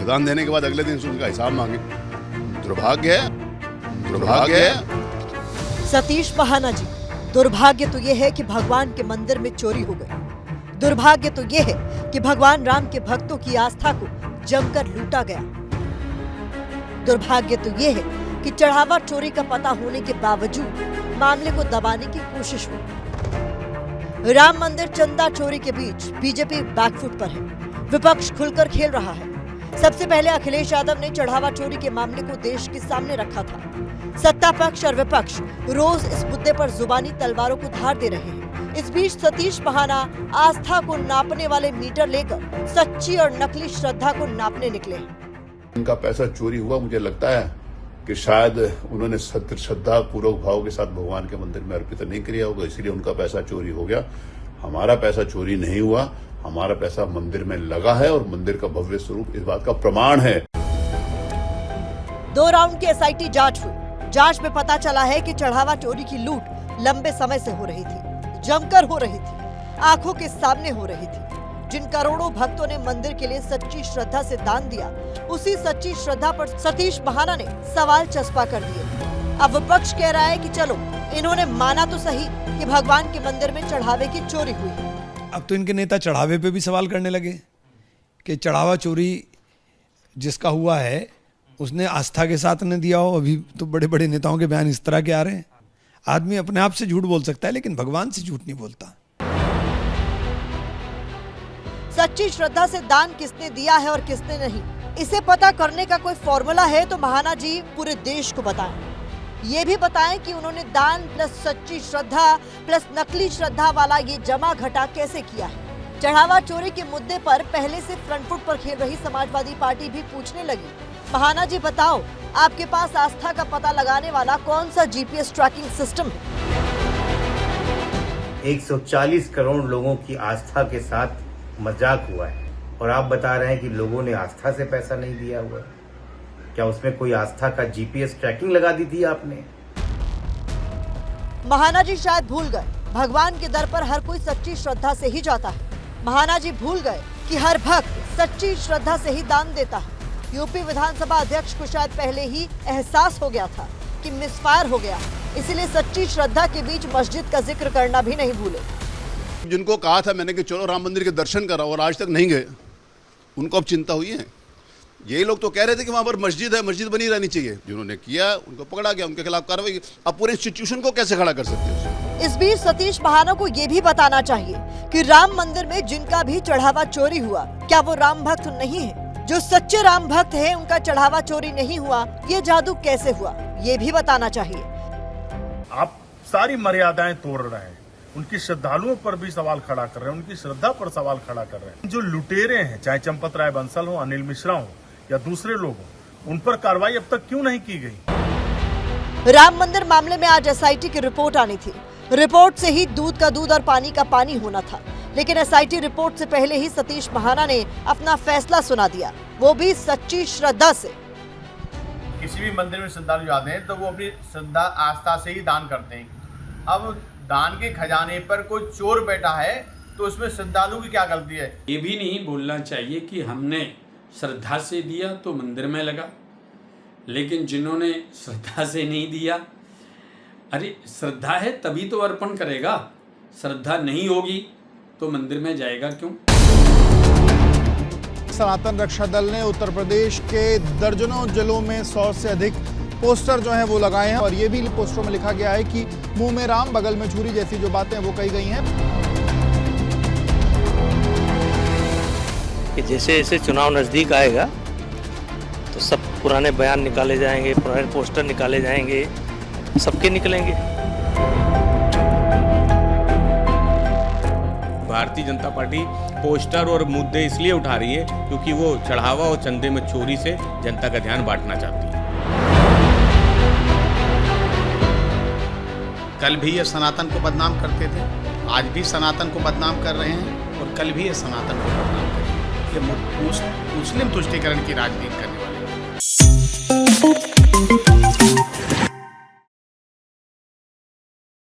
बलिदान देने के बाद अगले दिन से उनका हिसाब मांगे। दुर्भाग्य है। सतीश महाना जी, दुर्भाग्य तो यह है कि भगवान के मंदिर में चोरी हो गई। दुर्भाग्य तो यह है कि भगवान राम के भक्तों की आस्था को जमकर लूटा गया। दुर्भाग्य तो यह है कि चढ़ावा चोरी का पता होने के बावजूद मामले को दबाने की कोशिश हुई। राम मंदिर चंदा चोरी के बीच बीजेपी बैकफुट पर है। विपक्ष खुलकर खेल रहा है। सबसे पहले अखिलेश यादव ने चढ़ावा चोरी के मामले को देश के सामने रखा था। सत्ता पक्ष और विपक्ष रोज इस मुद्दे पर जुबानी तलवारों को धार दे रहे हैं। इस बीच सतीश महाना आस्था को नापने वाले मीटर लेकर सच्ची और नकली श्रद्धा को नापने निकले हैं। उनका पैसा चोरी हुआ, मुझे लगता है कि शायद उन्होंने सत्य श्रद्धा पूर्वक भाव के साथ भगवान के मंदिर में अर्पित नहीं किया होगा, इसलिए उनका पैसा चोरी हो गया। हमारा पैसा चोरी नहीं हुआ, हमारा पैसा मंदिर में लगा है और मंदिर का भव्य स्वरूप इस बात का प्रमाण है। 2 राउंड की एसआईटी जांच हुई। जांच में पता चला है कि चढ़ावा चोरी की लूट लंबे समय से हो रही थी, जमकर हो रही थी, आंखों के सामने हो रही थी। जिन करोड़ों भक्तों ने मंदिर के लिए सच्ची श्रद्धा से दान दिया, उसी सच्ची श्रद्धा पर सतीश महाना ने सवाल चस्पा कर दिए। अब विपक्ष कह रहा है कि चलो, इन्होंने माना तो सही कि भगवान के मंदिर में चढ़ावे की चोरी हुई है। अब तो इनके नेता चढ़ावे पे भी सवाल करने लगे कि चढ़ावा चोरी जिसका हुआ है उसने आस्था के साथ न दिया हो। अभी तो बड़े बड़े नेताओं के बयान इस तरह के आ रहे हैं। आदमी अपने आप से झूठ बोल सकता है लेकिन भगवान से झूठ नहीं बोलता। सच्ची श्रद्धा से दान किसने दिया है और किसने नहीं, इसे पता करने का कोई फॉर्मूला है तो महाना जी पूरे देश को बताएं। ये भी बताएं कि उन्होंने दान प्लस सच्ची श्रद्धा प्लस नकली श्रद्धा वाला ये जमा घटा कैसे किया है। चढ़ावा चोरी के मुद्दे पर पहले से फ्रंट फुट पर खेल रही समाजवादी पार्टी भी पूछने लगी, महाना जी बताओ, आपके पास आस्था का पता लगाने वाला कौन सा जीपीएस ट्रैकिंग सिस्टम है? 140 करोड़ लोगों की आस्था के साथ मजाक हुआ है और आप बता रहे हैं कि लोगों ने आस्था से पैसा नहीं दिया हुआ। क्या उसमें कोई आस्था का जीपीएस ट्रैकिंग लगा दी थी आपने? महाना जी शायद भूल गए, भगवान के दर पर हर कोई सच्ची श्रद्धा से ही जाता है। महाना जी भूल गए कि हर भक्त सच्ची श्रद्धा से ही दान देता है। यूपी विधानसभा अध्यक्ष को शायद पहले ही एहसास हो गया था कि मिसफायर हो गया, इसलिए सच्ची श्रद्धा के बीच मस्जिद का जिक्र करना भी नहीं भूले। जिनको कहा था मैंने कि चलो राम मंदिर के दर्शन कराओ और आज तक नहीं गए, उनको अब चिंता हुई है। यही लोग तो कह रहे थे कि वहां पर मस्जिद है, मस्जिद बनी रहनी चाहिए। जिन्होंने किया उनको पकड़ा गया, उनके खिलाफ कार्रवाई। अब पूरे इंस्टीट्यूशन को कैसे खड़ा कर सकते हैं? इस बीच सतीश महाना को यह भी बताना चाहिए कि राम मंदिर में जिनका भी चढ़ावा चोरी हुआ, क्या वो राम भक्त नहीं है? जो सच्चे राम भक्त हैं, उनका चढ़ावा चोरी नहीं हुआ, ये जादू कैसे हुआ, ये भी बताना चाहिए। आप सारी मर्यादाएं तोड़ रहे हैं, उनकी श्रद्धालुओं पर भी सवाल खड़ा कर रहे हैं, उनकी श्रद्धा पर सवाल खड़ा कर रहे हैं। जो लुटेरे हैं, चाहे चंपत राय बंसल हो, अनिल मिश्रा हो या दूसरे लोग हो, उन पर कार्रवाई अब तक क्यों नहीं की गई? राम मंदिर मामले में आज एसआईटी की रिपोर्ट आनी थी। रिपोर्ट से ही दूध का दूध और पानी का पानी होना था, लेकिन एसआईटी रिपोर्ट से पहले ही सतीश महाना ने अपना फैसला सुना दिया, वो भी सच्ची श्रद्धा से। किसी भी मंदिर में श्रद्धालु जाते हैं तो वो अपनी श्रद्धा आस्था से ही दान करते हैं। अब दान के खजाने पर कोई चोर बैठा है तो उसमें श्रद्धालु की क्या गलती है? ये भी नहीं बोलना चाहिए कि हमने श्रद्धा से दिया तो मंदिर में लगा, लेकिन जिन्होंने श्रद्धा से नहीं दिया, अरे श्रद्धा है तभी तो अर्पण करेगा, श्रद्धा नहीं होगी तो मंदिर में जाएगा क्यों? सनातन रक्षा दल ने उत्तर प्रदेश के दर्जनों जिलों में 100 से अधिक पोस्टर जो हैं वो लगाए हैं और ये भी पोस्टरों में लिखा गया है कि मुंह में राम बगल में छुरी जैसी जो बातें वो कही गई हैं कि जैसे जैसे चुनाव नज़दीक आएगा तो सब पुराने बयान निकाले जाएंगे, पुराने पोस्टर निकाले जाएंगे, सबके निकलेंगे। भारतीय जनता पार्टी पोस्टर और मुद्दे इसलिए उठा रही है क्योंकि वो चढ़ावा और चंदे में चोरी से जनता का ध्यान बांटना चाहती है। कल भी ये सनातन को बदनाम करते थे, आज भी सनातन को बदनाम कर रहे हैं और कल भी ये सनातन को बदनाम करेंगे। ये मुस्लिम तुष्टीकरण की राजनीति करने वाले हैं।